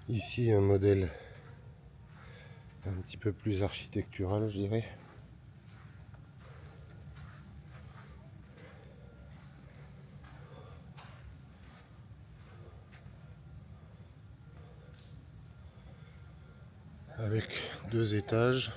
Ici un modèle un petit peu plus architectural, je dirais. Avec 2 étages.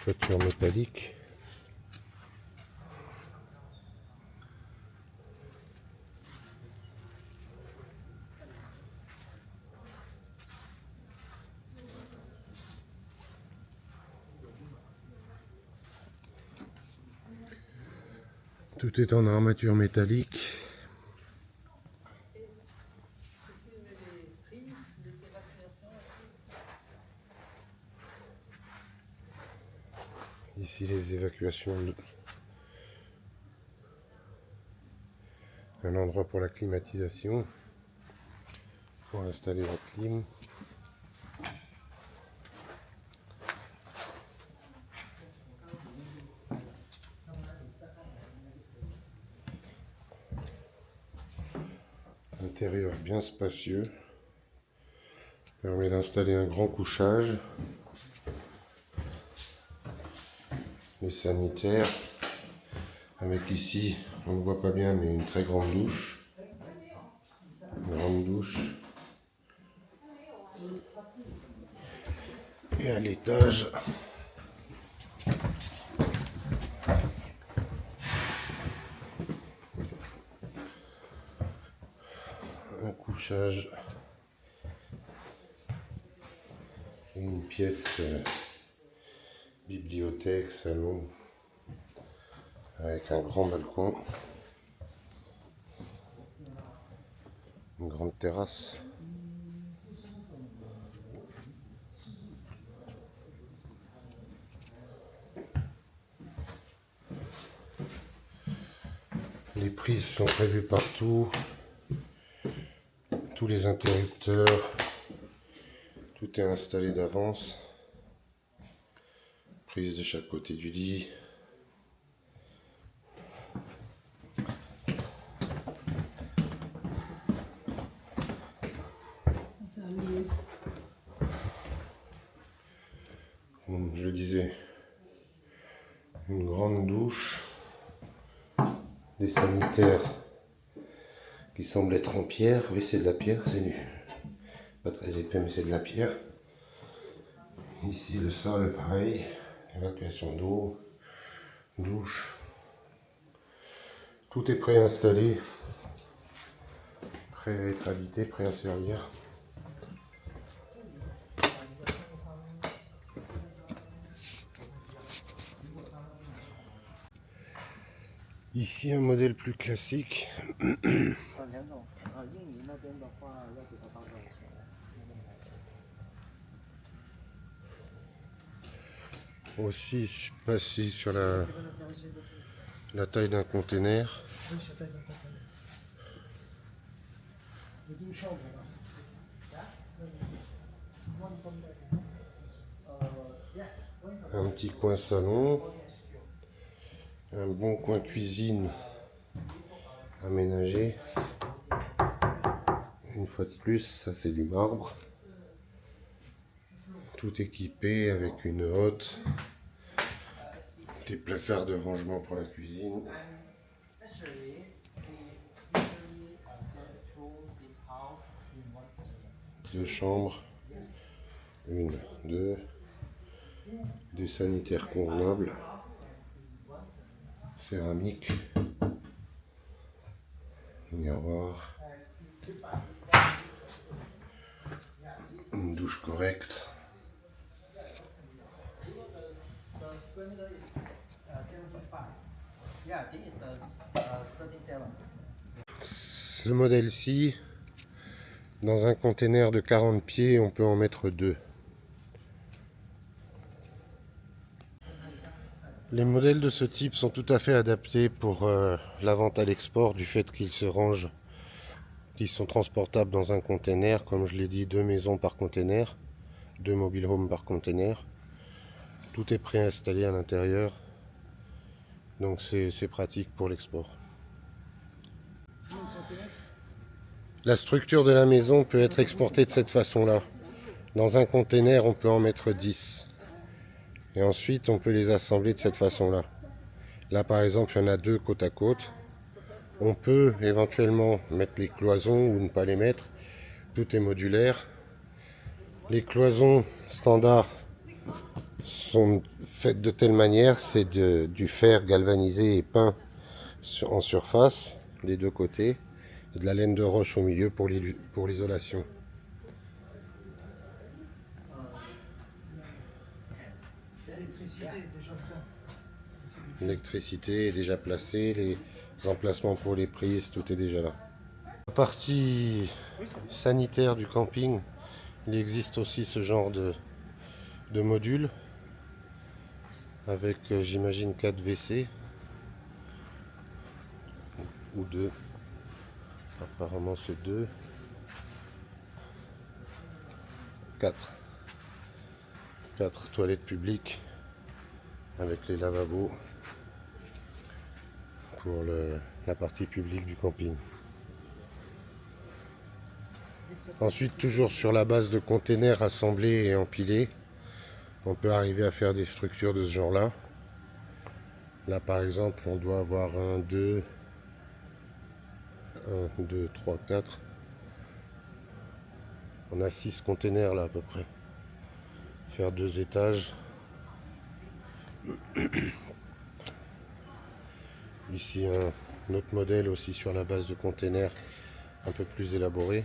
Toiture métallique. Tout est en armature métallique. Ici les évacuations. Un endroit pour la climatisation. Pour installer la clim. Intérieur bien spacieux. Permet d'installer un grand couchage. Les sanitaires. Avec ici, on ne voit pas bien, mais une très grande douche. Une grande douche. Et à l'étage, un couchage et une pièce bibliothèque, salon, avec un grand balcon, une grande terrasse. Les prises sont prévues partout, tous les interrupteurs, tout est installé d'avance. Prise de chaque côté du lit. Comme je le disais, une grande douche, des sanitaires qui semblent être en pierre. Oui, c'est de la pierre, c'est nu. Pas très épais, mais c'est de la pierre. Ici, le sol, pareil. Évacuation d'eau, douche. Tout est préinstallé, prêt à être habité, prêt à servir. Ici, un modèle plus classique. Aussi passé sur la taille d'un container. Un petit coin salon. Un bon coin cuisine aménagé. Une fois de plus, ça c'est du marbre. Tout équipé avec une hotte. Des placards de rangement pour la cuisine. Deux chambres. Une, deux. Des sanitaires convenables. Céramique. Miroir. Une douche correcte. Ce modèle-ci Dans un container de 40 pieds, on peut en mettre 2. Les modèles de ce type sont tout à fait adaptés pour la vente à l'export du fait qu'ils se rangent, qu'ils sont transportables dans un container. Comme je l'ai dit, 2 maisons par container, 2 mobile homes par container. Tout est préinstallé à l'intérieur, donc c'est pratique pour l'export. La structure de la maison peut être exportée de cette façon-là. Dans un container, on peut en mettre 10. Et ensuite, on peut les assembler de cette façon-là. Là, par exemple, il y en a 2 côte à côte. On peut éventuellement mettre les cloisons ou ne pas les mettre. Tout est modulaire. Les cloisons standards sont faites de telle manière, c'est du fer galvanisé et peint en surface, des 2 côtés, et de la laine de roche au milieu pour l'isolation. L'électricité est déjà placée, les emplacements pour les prises, tout est déjà là. La partie sanitaire du camping, il existe aussi ce genre de module avec j'imagine 4 WC ou 2, apparemment c'est 2, 4 toilettes publiques avec les lavabos pour la partie publique du camping. Ensuite, toujours sur la base de containers assemblés et empilés, on peut arriver à faire des structures de ce genre-là. Là, par exemple, on doit avoir 1, 2, 3, 4. On a 6 containers là à peu près. Faire 2 étages. Ici, un autre modèle aussi sur la base de containers un peu plus élaboré.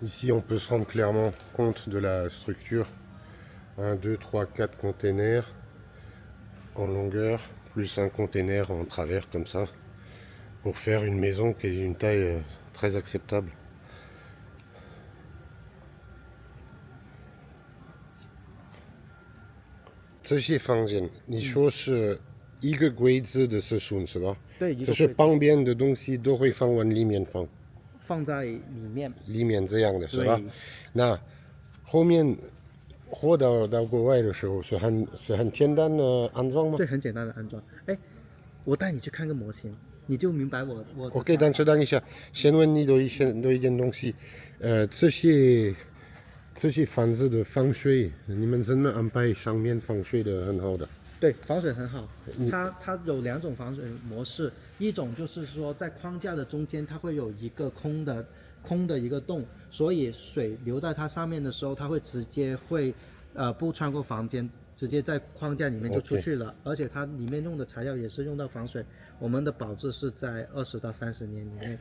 Ici, on peut se rendre clairement compte de la structure. 1, 2, 3, 4 containers en longueur, plus un container en travers comme ça, pour faire une maison qui est d'une taille très acceptable. Ce些房间，你说是一个柜子的尺寸是吧？对，一个就是柜子旁边的东西都会放往里面放，放在里面。里面这样的是吧对？那后面货到国外的时候是很简单的安装吗对，很简单的安装。哎，我带你去看个模型，你就明白我的？OK，想法但是等一下，先问你多一件东西，这些房子的防水，你们怎么安排上面防水的很好的？对，防水很好。它有2种防水模式，一种就是说在框架的中间，它会有一个空的一个洞，所以水流在它上面的时候，它会直接不穿过房间，直接在框架里面就出去了。而且它里面用的材料也是用到防水，我们的保质是在20到30年以内。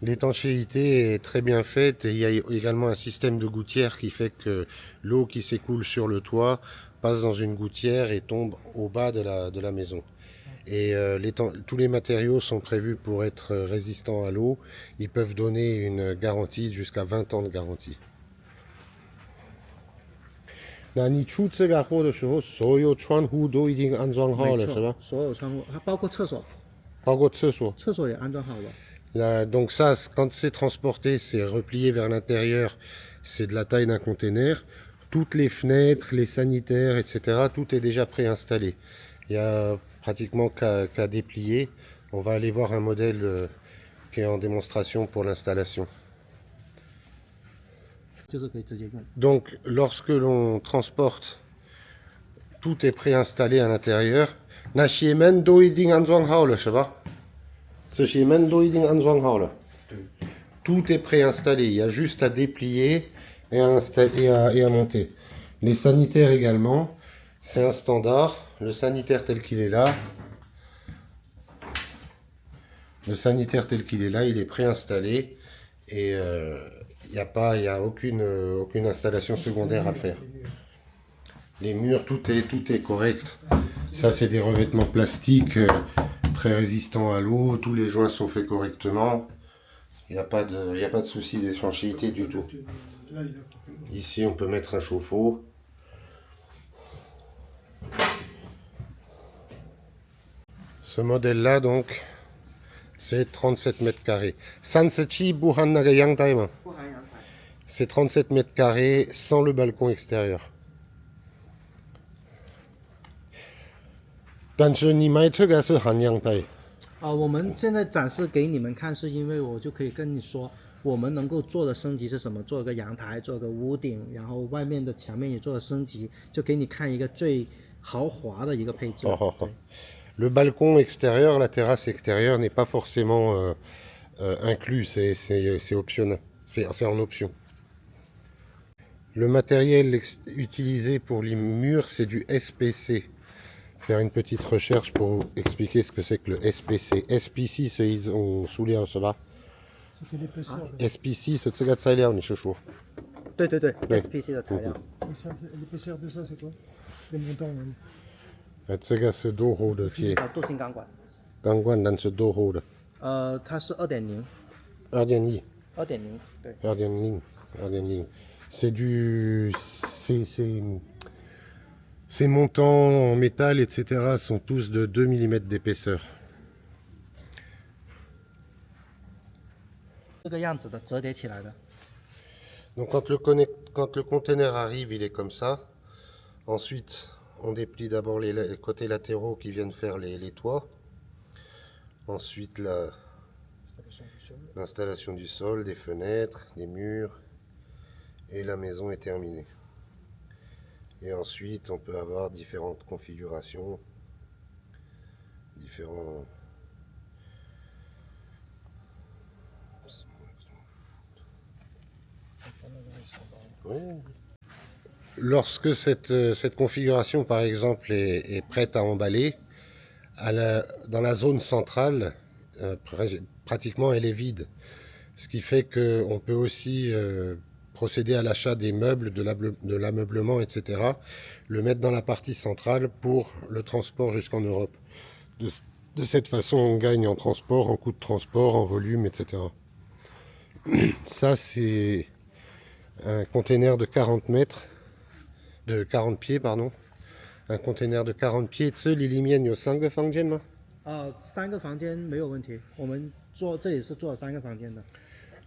L'étanchéité est très bien faite et il y a également un système de gouttière qui fait que l'eau qui s'écoule sur le toit passe dans une gouttière et tombe au bas de la maison. Et tous les matériaux sont prévus pour être résistants à l'eau. Ils peuvent donner une garantie jusqu'à 20 ans de garantie. 那你出这个货的时候，所有窗户都已经安装好了，是吧？所有窗户，它包括厕所，包括厕所。厕所也安装好了。Donc ça, quand c'est transporté, c'est replié vers l'intérieur, c'est de la taille d'un container. Toutes les fenêtres, les sanitaires, etc., tout est déjà préinstallé. Il n'y a pratiquement qu'à déplier. On va aller voir un modèle qui est en démonstration pour l'installation. Donc lorsque l'on transporte, tout est préinstallé à l'intérieur. Tout est préinstallé, il y a juste à déplier et à monter. Les sanitaires également, c'est un standard. Le sanitaire tel qu'il est là, il est préinstallé et il n'y a aucune installation secondaire à faire. Les murs, tout est correct. Ça, c'est des revêtements plastiques très résistants à l'eau. Tous les joints sont faits correctement. Il n'y a pas de souci d'étanchéité du tout. Ici, on peut mettre un chauffe-eau. Ce modèle-là, donc, c'est 37 mètres carrés. Sansechi Buhan Nagayang Taima. C'est 37 mètres carrés sans le balcon extérieur. 但是你买这个是含阳带。我们现在展示给你们看，是因为我就可以跟你说，我们能够做的升级是什么？做个阳台，做个屋顶，然后外面的墙面也做了升级，就给你看一个最豪华的一个配置。Le balcon extérieur, la terrasse extérieure n'est pas forcément inclus, c'est optionnel, c'est en option. Le matériel utilisé pour les murs, c'est du SPC. Faire une petite recherche pour expliquer ce que c'est que le SPC. SPC, c'est ils ont soulé un sabbat. SPC, c'est ce que ça là, on est chaud. 对对对 ，SPC 的材料。l'épaisseur de ça, c'est quoi? Les montants, même. 这个是多厚的铁？镀锌钢管。钢管，但是多厚的？它是2.0。2.1。2.0，对。2.0. Ces montants en métal, etc., sont tous de 2 mm d'épaisseur. 这个样子的折叠起来的。Donc quand le container arrive, il est comme ça. Ensuite, on déplie d'abord les côtés latéraux qui viennent faire les toits. Ensuite, l'installation du sol, des fenêtres, des murs. Et la maison est terminée. Et ensuite, on peut avoir différentes configurations, différents... Lorsque cette configuration, par exemple, est prête à emballer, dans la zone centrale, pratiquement elle est vide. Ce qui fait qu'on peut aussi procéder à l'achat des meubles, de l'ameublement, etc. Le mettre dans la partie centrale pour le transport jusqu'en Europe. De cette façon, on gagne en transport, en coût de transport, en volume, etc. Ça, c'est un container de 40 pieds, pardon. Un container de 40 pieds. 这里面有3个房间吗？3个房间没有问题，我们这里是做了3个房间的。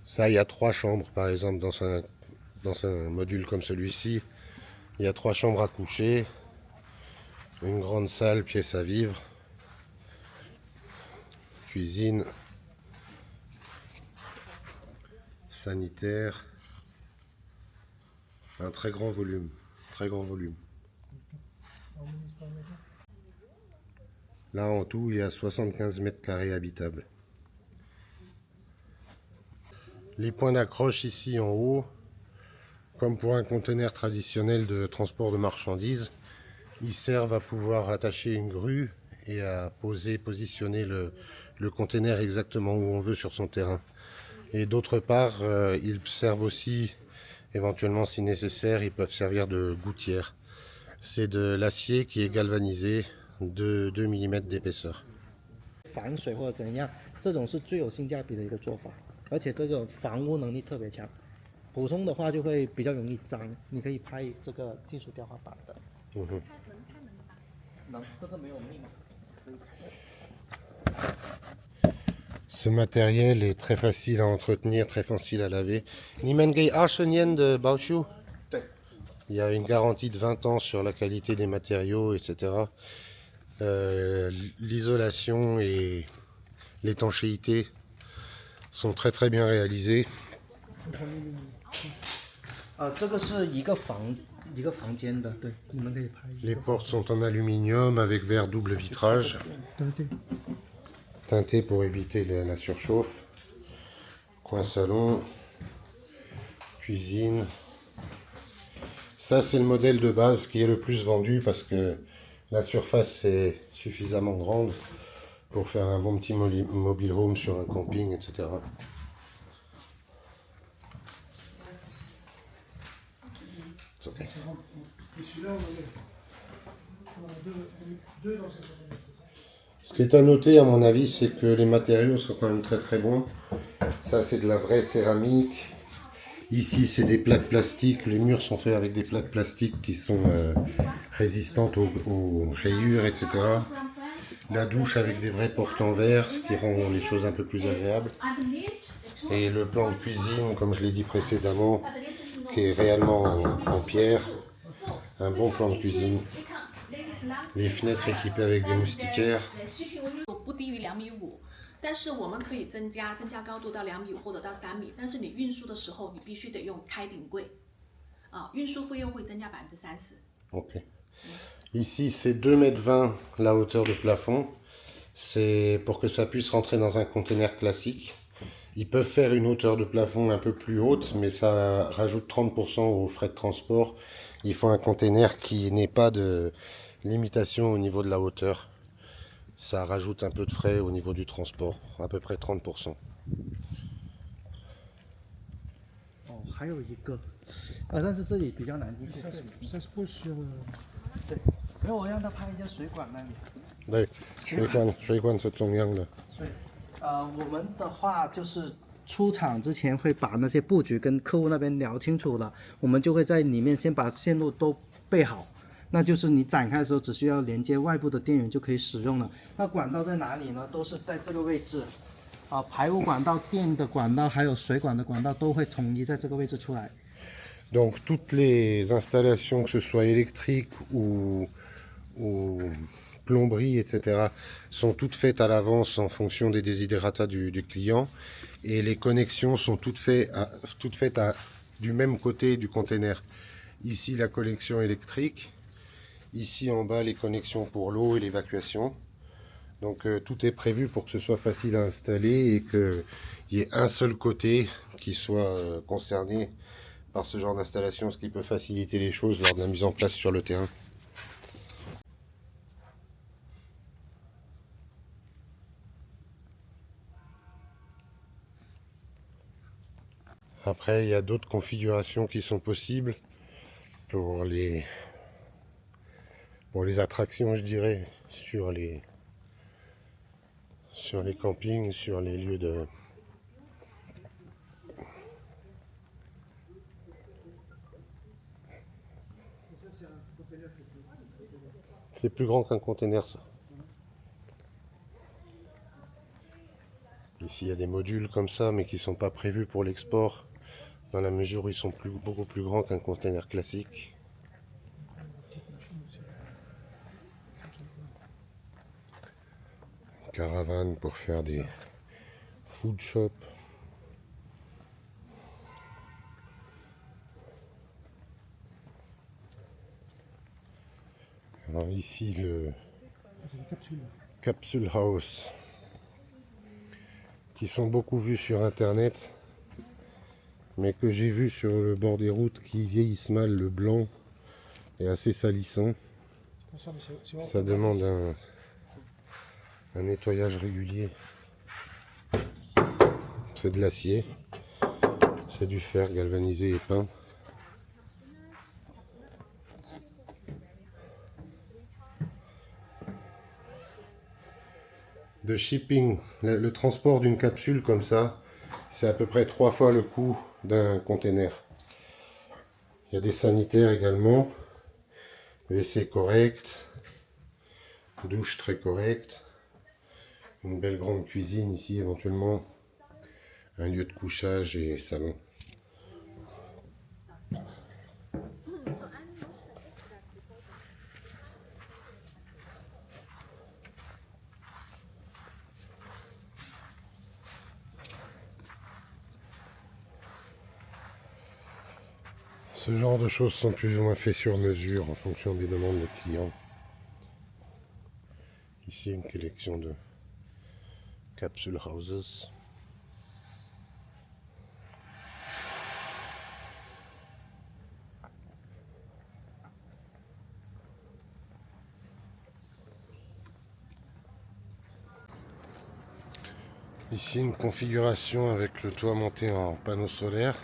Ça, il y a 3 chambres, par exemple, dans un module comme celui-ci. Il y a 3 chambres à coucher, une grande salle, pièce à vivre, cuisine, sanitaire, un très grand volume, très grand volume. Là, en tout, il y a 75 mètres carrés habitables. Les points d'accroche ici en haut, comme pour un conteneur traditionnel de transport de marchandises, ils servent à pouvoir attacher une grue et à positionner le conteneur exactement où on veut sur son terrain. Et d'autre part, ils servent aussi, éventuellement si nécessaire, ils peuvent servir de gouttière. C'est de l'acier qui est galvanisé de 2 mm d'épaisseur. 防水或者怎样，这种是最有性价比的一个做法。而且这个防污能力特别强，普通的话就会比较容易脏。你可以拍这个金属天花板的。能，这个没有密码。Ce matériel est très facile à entretenir, très facile à laver. Il y a une garantie de 20 ans sur la qualité des matériaux, etc. L'isolation et l'étanchéité sont très très bien réalisés. 这个是一个房间的，对，你们可以拍。Les portes sont en aluminium avec verre double vitrage, teinté pour éviter la surchauffe. Coin salon, cuisine. Ça c'est le modèle de base qui est le plus vendu parce que la surface est suffisamment grande pour faire un bon petit mobile home sur un camping, etc. Okay. Ce qui est à noter à mon avis, c'est que les matériaux sont quand même très très bons. Ça, c'est de la vraie céramique. Ici, c'est des plaques plastiques. Les murs sont faits avec des plaques plastiques qui sont résistantes aux rayures, etc. La douche avec des vrais portes en verre, ce qui rend les choses un peu plus agréables. Et le plan de cuisine, comme je l'ai dit précédemment, qui est réellement en pierre. Un bon plan de cuisine. Les fenêtres équipées avec des moustiquaires. 不低于2.5米，但是我们可以增加高度到2米5或者到3米，但是你运输的时候你必须得用开顶柜，运输费用会增加30%。Ok. Ici, c'est 2,20 m la hauteur de plafond. C'est pour que ça puisse rentrer dans un conteneur classique. Ils peuvent faire une hauteur de plafond un peu plus haute, mais ça rajoute 30% aux frais de transport. Il faut un conteneur qui n'ait pas de limitation au niveau de la hauteur. Ça rajoute un peu de frais au niveau du transport, à peu près 30%. 哦，还有一个，但是这里比较难理解。 Ça se pose sur. 对，因为我让他拍一下水管那里。 对，水管是中央的。 所以，我们的话就是出厂之前会把那些布局跟客户那边聊清楚了，我们就会在里面先把线路都备好，那就是你展开的时候只需要连接外部的电源就可以使用了。那管道在哪里呢？都是在这个位置，排污管道、电的管道还有水管的管道都会统一在这个位置出来。 Donc toutes les installations, que ce soit électriques ou plomberie, etc., sont toutes faites à l'avance en fonction des desiderata du client. Et les connexions sont toutes faites du même côté du container. Ici la connexion électrique, ici en bas les connexions pour l'eau et l'évacuation. Donc tout est prévu pour que ce soit facile à installer et qu'il y ait un seul côté qui soit concerné par ce genre d'installation, ce qui peut faciliter les choses lors de la mise en place sur le terrain. Après, il y a d'autres configurations qui sont possibles pour les attractions, je dirais, sur les campings, sur les lieux de... C'est plus grand qu'un container, ça. Ici, il y a des modules comme ça, mais qui ne sont pas prévus pour l'export, dans la mesure où ils sont beaucoup plus grands qu'un container classique. Caravane pour faire des food shops. Alors ici le capsule house, qui sont beaucoup vus sur internet, mais que j'ai vu sur le bord des routes qui vieillissent mal. Le blanc est assez salissant. Ça demande un nettoyage régulier. C'est de l'acier, c'est du fer galvanisé et peint. De shipping, le transport d'une capsule comme ça, c'est à peu près 3 fois le coût d'un container. Il y a des sanitaires également, WC correct, douche très correcte, une belle grande cuisine ici éventuellement, un lieu de couchage et salon. Ce genre de choses sont plus ou moins faits sur mesure en fonction des demandes des clients. Ici une collection de capsule houses. Ici une configuration avec le toit monté en panneaux solaires.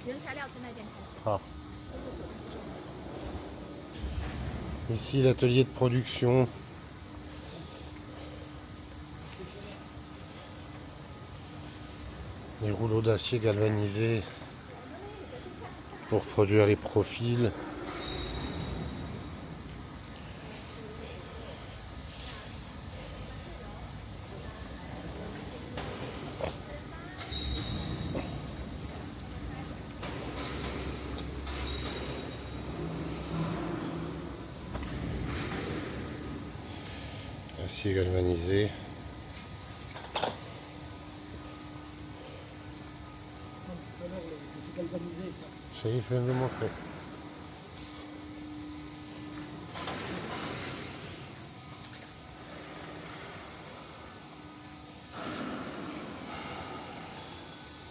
原材料从那边开始。 Ah. Ici l'atelier de production. Les rouleaux d'acier galvanisés pour produire les profils. Acier galvanisé. Ça y est, je viens de le montrer.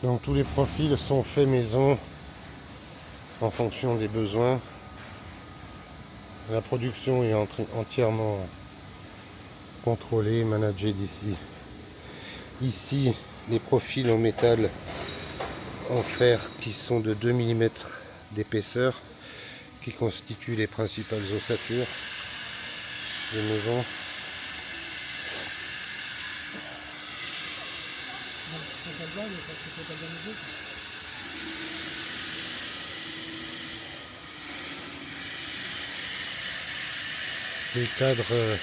Donc tous les profils sont faits maison en fonction des besoins. La production est entièrement contrôlée, managée d'ici. Ici, les profils en métal en fer qui sont de 2 mm d'épaisseur, qui constituent les principales ossatures des maisons. Les cadres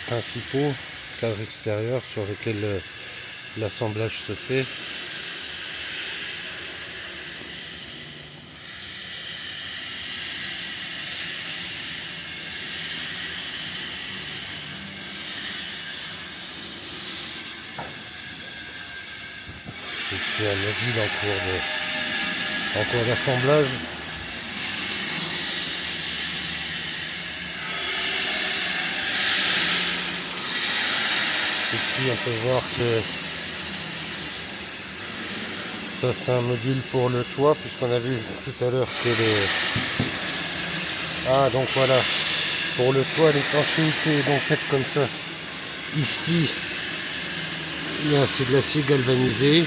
principaux, cadres extérieurs sur lesquels l'assemblage se fait. Ici un module en cours d'assemblage. Ici on peut voir que ça c'est un module pour le toit, puisqu'on a vu tout à l'heure que les... Ah donc voilà, pour le toit l'étanchéité est donc faite comme ça. Ici c'est de l'acier galvanisé.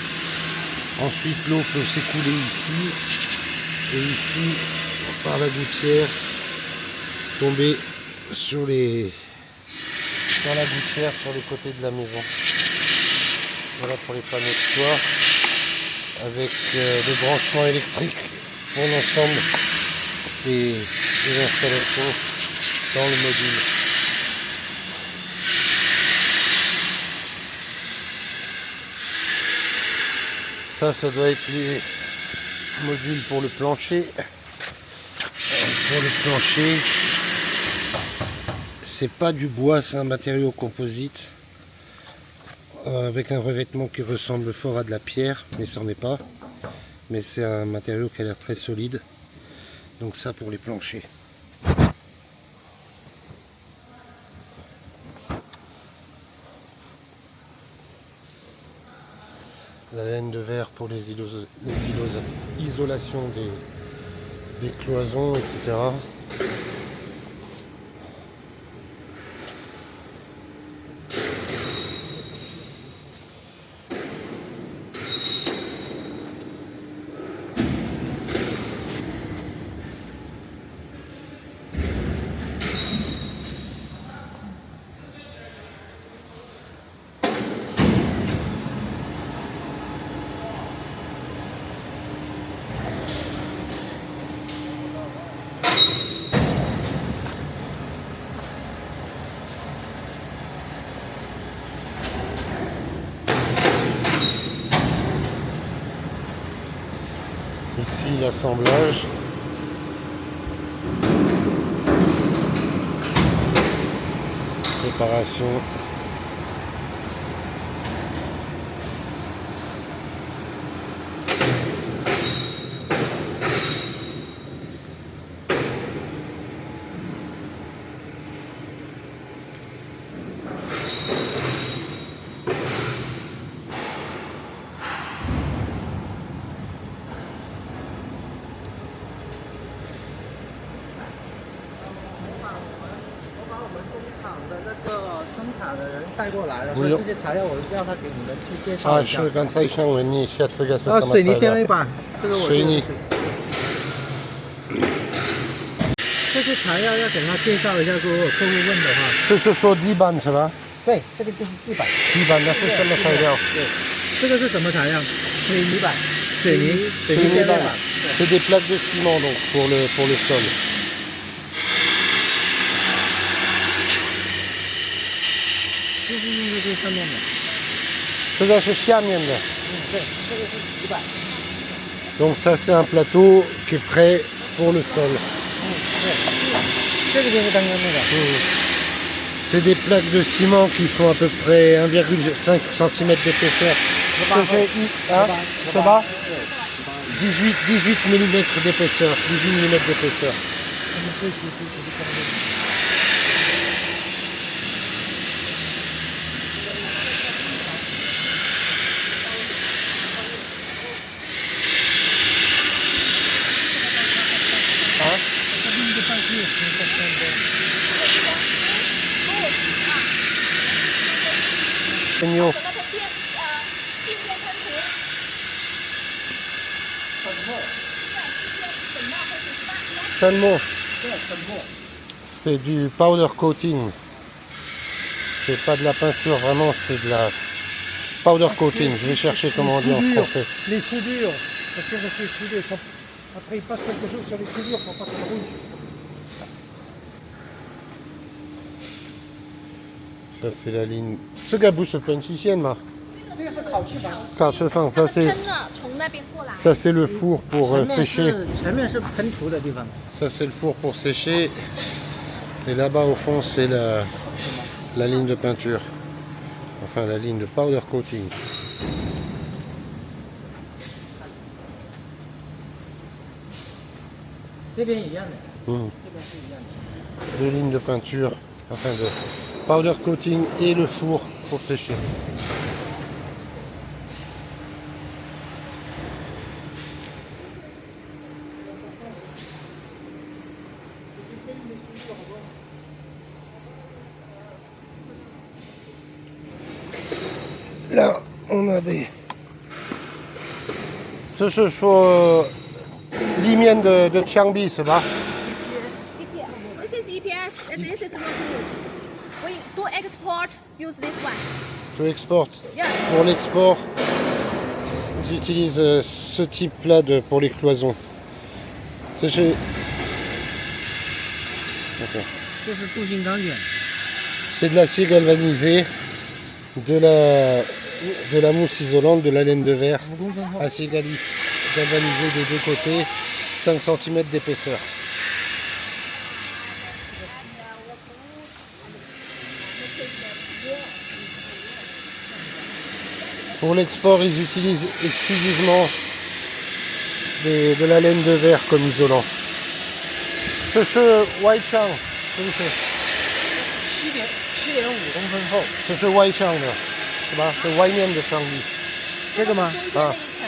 Ensuite l'eau peut s'écouler ici. Et ici, par la gouttière, tomber sur la gouttière sur les côtés de la maison. Voilà pour les panneaux de toit, avec le branchement électrique pour l'ensemble des installations dans le module. Ça doit être les modules pour le plancher. Pour le plancher, c'est pas du bois, c'est un matériau composite avec un revêtement qui ressemble fort à de la pierre, mais ça n'en est pas. Mais c'est un matériau qui a l'air très solide. Donc ça pour les planchers. La laine de verre pour les isolations des cloisons, etc. Ici l'assemblage. Préparation. 生产的人带过来了，不用所以这些材料我让他给你们去介绍啊，一下。是刚才想问你一下，这个是什么水泥材料？纤维板，这个我水泥这些材料要给他介绍一下，如果客户问的话。这是说地板是吧？对，这个就是地板。地板的是什么材料？对，这个是什么材料？水泥板。水泥水泥板纤维板。C'est des plaques de ciment donc pour le sol. 就是用这上面的。这个是下面的。对，这个是底板。Donc ça c'est un plateau qui est prêt pour le sol. 对，这个就是刚刚那个。C'est des plaques de ciment qui font à peu près 1,5 cm d'épaisseur. Ça va 18 mm d'épaisseur, 18 mm d'épaisseur. 牛。C'est du powder coating. C'est pas de la peinture vraiment, c'est de la powder coating. Je vais chercher comment on dit en français. Les soudures, parce que c'est soudé. Après, il passe quelque chose sur les soudures pour pas que ça rouille. Ça c'est la ligne. 这个不是喷漆线吗？这个是烤气板。烤翅房, ça c'est 从那边过来。 ça c'est le four pour sécher. 前面是喷涂的地方。 Ça c'est le four pour sécher. Et là-bas au fond c'est la ligne de peinture. Enfin la ligne de powder coating. 这边一样的。嗯。这边是一样的。 Deux lignes de peinture, enfin de powder coating et le four pour sécher. Là, on a des... 这是说里面的墙壁是吧？ This is EPS and this is Rockwood. We do export, use this one. To export. Yes. Pour l'export, j'utilise ce type-là pour les cloisons. C'est chez... Ok. 这是镀锌钢卷。 C'est de l'acier galvanisé, de la mousse isolante, de la laine de verre, acier galvanisé des deux côtés, 5 cm d'épaisseur. Pour l'export, ils utilisent exclusivement de la laine de verre comme isolant. 这是外墙，是不是？ 7.5公分厚。这是外墙的，是吧？是外面的墙壁。这个吗？中间的一层。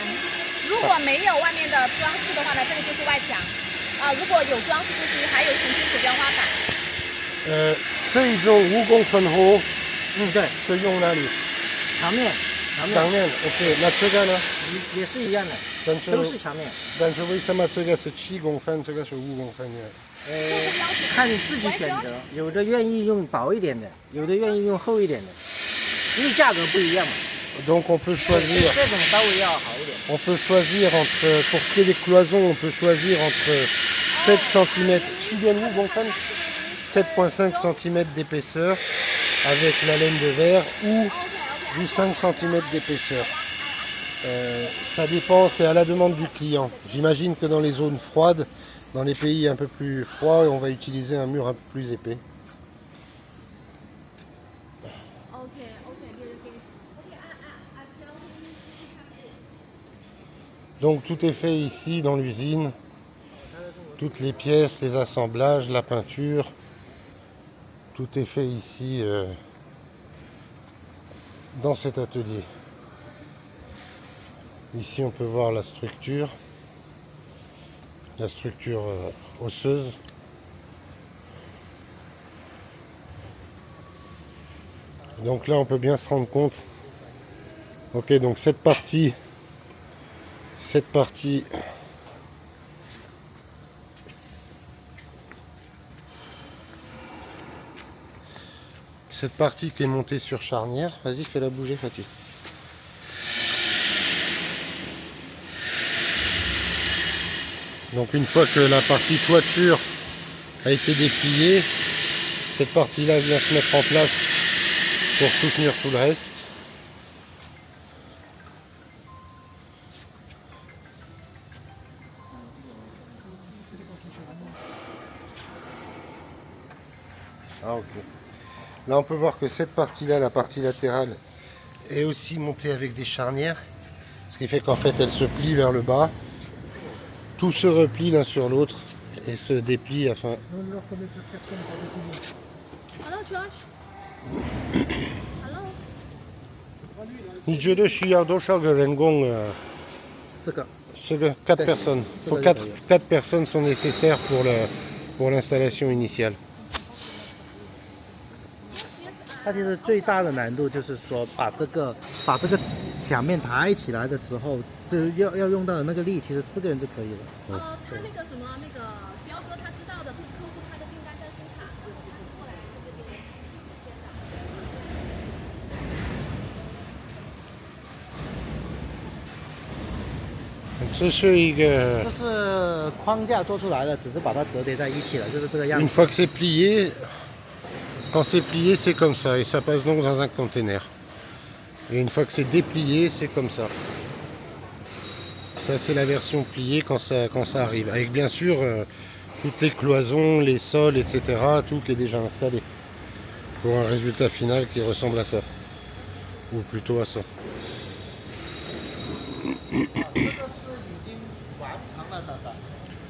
如果没有外面的装饰的话呢，这个就是外墙。如果有装饰，就是还有一层金属雕花板。这一种5公分厚，对，是用哪里？墙面。墙面 ，OK。那这个呢？也是一样的，都是墙面。但是为什么这个是7公分，这个是5公分呢？看你自己选择，有的愿意用薄一点的，有的愿意用厚一点的，因为价格不一样嘛。 Donc on peut choisir. 这种稍微要好一点。 On peut choisir entre, pour ce qui est des cloisons, on peut choisir entre 7 cm, 7,5 cm d'épaisseur avec la laine de verre ou du 5 cm d'épaisseur. Ça dépend, c'est à la demande du client. J'imagine que dans les zones froides, dans les pays un peu plus froids, on va utiliser un mur un peu plus épais. Donc tout est fait ici dans l'usine. Toutes les pièces, les assemblages, la peinture. Tout est fait ici dans cet atelier. Ici on peut voir la structure osseuse. Donc là, on peut bien se rendre compte. Ok, donc cette partie, cette partie qui est montée sur charnière. Vas-y, fais-la bouger, Fatih. Donc une fois que la partie toiture a été dépliée, cette partie-là vient se mettre en place pour soutenir tout le reste. Ah ok. Là on peut voir que cette partie-là, la partie latérale, est aussi montée avec des charnières. Ce qui fait qu'en fait elle se plie vers le bas. Tout se replie l'un sur l'autre et se déplie afin... Hello Josh. Hello. 你觉得需要多少个人工4个。这个 4 personnes. 4 personnes sont nécessaires pour l'installation initiale. 它其实最大的难度就是说把这个墙面抬起来的时候，就要用到的那个力，其实4个人就可以了。他那个什么那个彪哥他知道的，就是客户他的订单在生产，他是过来这个地方。这是一个这是框架做出来的，只是把它折叠在一起了，就是这个样 Une 子。 fois que c'est plié, quand c'est plié, c'est comme ça et ça passe donc dans un container. Et une fois que c'est déplié, c'est comme ça. Ça c'est la version pliée quand ça arrive. Avec bien sûr toutes les cloisons, les sols, etc. Tout qui est déjà installé. Pour un résultat final qui ressemble à ça. Ou plutôt à ça. 这个是已经完成了的，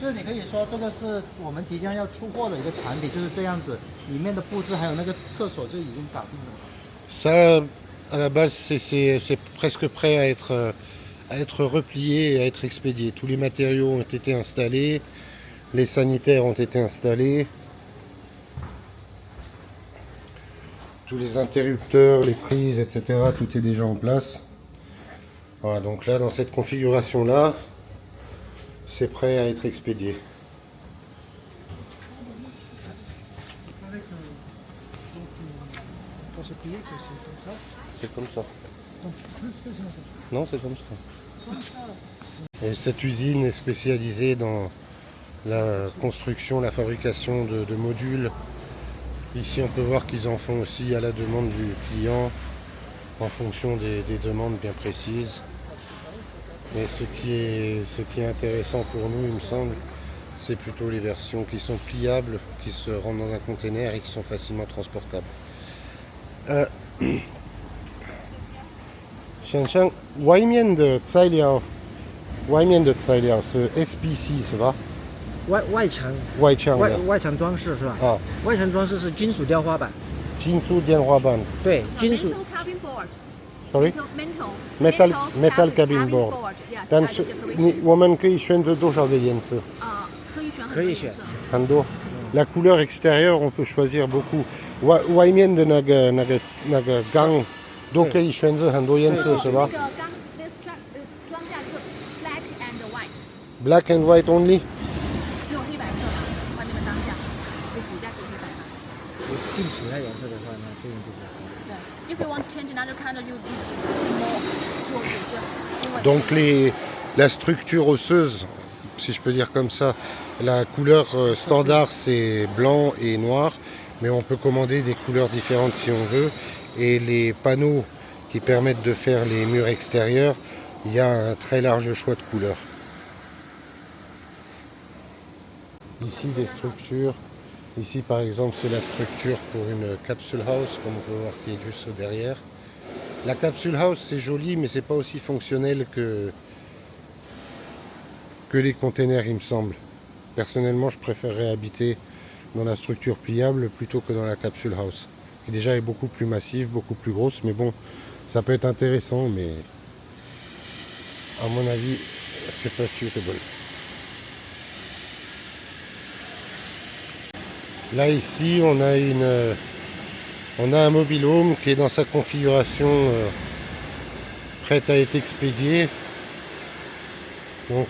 就是你可以说这个是我们即将要出货的一个产品，就是这样子，里面的布置还有那个厕所就已经搞定了。 Ça, à la base, c'est presque prêt à être replié et à être expédié. Tous les matériaux ont été installés, les sanitaires ont été installés, tous les interrupteurs, les prises, etc. Tout est déjà en place. Voilà, donc là, dans cette configuration-là, c'est prêt à être expédié. C'est comme ça. Non, c'est comme ça. Et cette usine est spécialisée dans la construction, la fabrication de modules. Ici, on peut voir qu'ils en font aussi à la demande du client, en fonction des demandes bien précises. Mais ce qui est intéressant pour nous, il me semble, c'est plutôt les versions qui sont pliables, qui se rentrent dans un container et qui sont facilement transportables. 想象外面的材料是 SPC 是吧？外墙外墙装饰是吧？啊，外墙装饰是金属雕花板，金属天花板。对，金属 Metal cabin board. Sorry? Metal cabin board. Yes. 但是我们可以选择多少个颜色？可以选很可以选多颜色。很多。La couleur extérieure, on peut choisir beaucoup. 外面的那个钢都可以选择很多颜色是吧那个钢装架是 black and white， ？Black and white only. 只有黑白色嘛，外面的钢架，骨架只有黑白嘛。定其他颜色的话，那费用就比较高。对 ，If you want to change another color, you need more， 就有些。 Donc la structure osseuse, si je peux dire comme ça, la couleur standard c'est blanc et noir, mais on peut commander des couleurs différentes si on veut. Et les panneaux qui permettent de faire les murs extérieurs, il y a un très large choix de couleurs. Ici des structures. Ici par exemple c'est la structure pour une capsule house, comme on peut voir qui est juste derrière. La capsule house c'est joli mais c'est pas aussi fonctionnel que les containers il me semble. Personnellement je préférerais habiter dans la structure pliable plutôt que dans la capsule house. Qui déjà est beaucoup plus massive, beaucoup plus grosse, mais bon, ça peut être intéressant, mais à mon avis, c'est pas suitable. Là ici, on a On a un mobil-home qui est dans sa configuration prête à être expédiée. Donc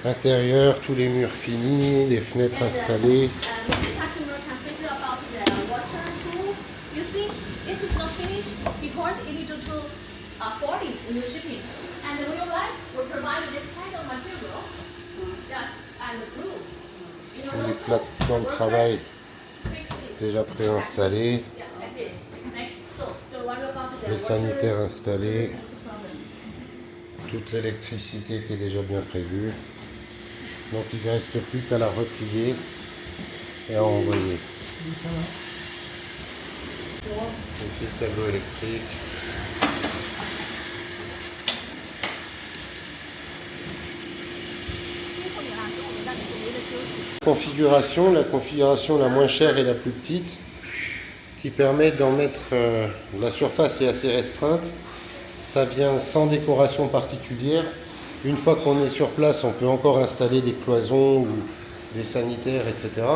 intérieur, tous les murs finis, les fenêtres installées. Customer can think about the water too. You see, this is not finished because it needs to folding when you're shipping. And when you arrive, we provide this kind of material. Yes, and the glue. You know, Les plans de travail fix it. déjà préinstallés. Yeah, like this. Connect. So don't worry about the Les water. sanitaires installés. Problem. Toute l'électricité qui est déjà bien prévue. Donc il ne reste plus qu'à la replier et à envoyer. Ici le tableau électrique. Configuration, la configuration la moins chère et la plus petite qui permet d'en mettre, la surface est assez restreinte, ça vient sans décoration particulière. Une fois qu'on est sur place, on peut encore installer des cloisons ou des sanitaires, etc.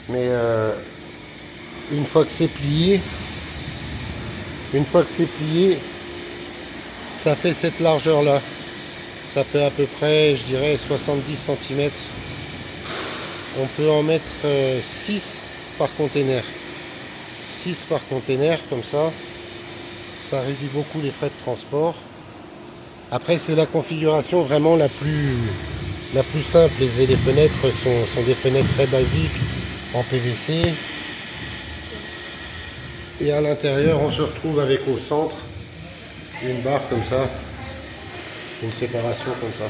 Mais une fois que c'est plié, ça fait cette largeur là. Ça fait à peu près, je dirais, 70 cm. On peut en mettre 6 par container. 6 par container, comme ça. Ça réduit beaucoup les frais de transport. Après, c'est la configuration vraiment la plus simple. Les fenêtres sont des fenêtres très basiques en PVC. Et à l'intérieur, on se retrouve avec au centre une barre comme ça, une séparation comme ça.